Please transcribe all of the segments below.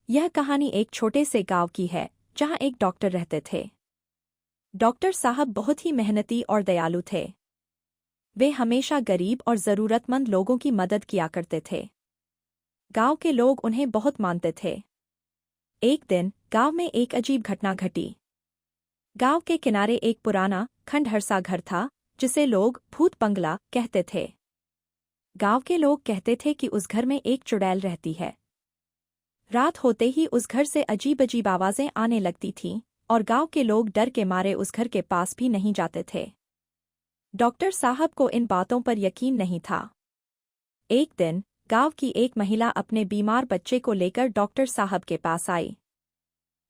यह कहानी एक छोटे से गांव की है जहां एक डॉक्टर रहते थे। डॉक्टर साहब बहुत ही मेहनती और दयालु थे। वे हमेशा गरीब और ज़रूरतमंद लोगों की मदद किया करते थे। गांव के लोग उन्हें बहुत मानते थे। एक दिन गांव में एक अजीब घटना घटी। गांव के किनारे एक पुराना खंडहर घर था जिसे लोग भूत बंगला कहते थे। गांव के लोग कहते थे कि उस घर में एक चुड़ैल रहती है। रात होते ही उस घर से अजीब अजीब आवाजें आने लगती थीं और गांव के लोग डर के मारे उस घर के पास भी नहीं जाते थे। डॉक्टर साहब को इन बातों पर यकीन नहीं था। एक दिन गांव की एक महिला अपने बीमार बच्चे को लेकर डॉक्टर साहब के पास आई।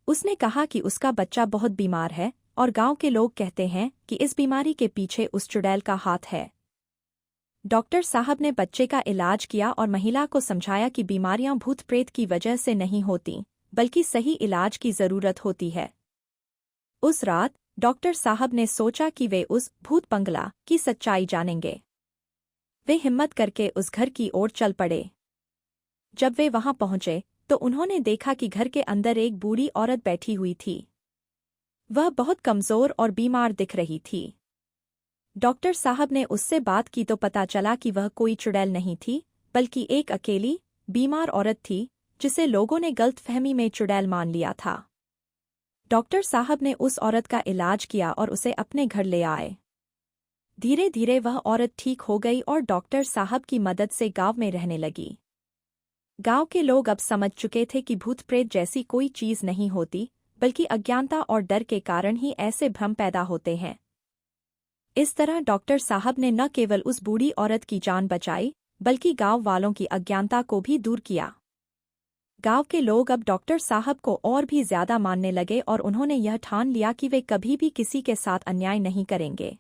उसने कहा कि उसका बच्चा बहुत बीमार है और गांव के लोग कहते हैं कि इस बीमारी के पीछे उस चुड़ैल का हाथ है। डॉक्टर साहब ने बच्चे का इलाज किया और महिला को समझाया कि बीमारियां भूत प्रेत की वजह से नहीं होती, बल्कि सही इलाज की जरूरत होती है। उस रात डॉक्टर साहब ने सोचा कि वे उस भूत बंगला की सच्चाई जानेंगे। वे हिम्मत करके उस घर की ओर चल पड़े। जब वे वहां पहुंचे तो उन्होंने देखा कि घर के अंदर एक बूढ़ी औरत बैठी हुई थी। वह बहुत कमजोर और बीमार दिख रही थी। डॉक्टर साहब ने उससे बात की तो पता चला कि वह कोई चुड़ैल नहीं थी, बल्कि एक अकेली बीमार औरत थी जिसे लोगों ने गलतफहमी में चुड़ैल मान लिया था। डॉक्टर साहब ने उस औरत का इलाज किया और उसे अपने घर ले आए। धीरे धीरे वह औरत ठीक हो गई और डॉक्टर साहब की मदद से गांव में रहने लगी। गांव के लोग अब समझ चुके थे कि भूत प्रेत जैसी कोई चीज नहीं होती, बल्कि अज्ञानता और डर के कारण ही ऐसे भ्रम पैदा होते हैं। इस तरह डॉक्टर साहब ने न केवल उस बूढ़ी औरत की जान बचाई, बल्कि गांव वालों की अज्ञानता को भी दूर किया। गांव के लोग अब डॉक्टर साहब को और भी ज्यादा मानने लगे और उन्होंने यह ठान लिया कि वे कभी भी किसी के साथ अन्याय नहीं करेंगे।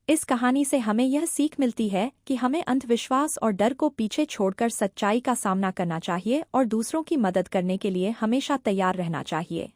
इस कहानी से हमें यह सीख मिलती है कि हमें अंधविश्वास और डर को पीछे छोड़कर सच्चाई का सामना करना चाहिए और दूसरों की मदद करने के लिए हमेशा तैयार रहना चाहिए।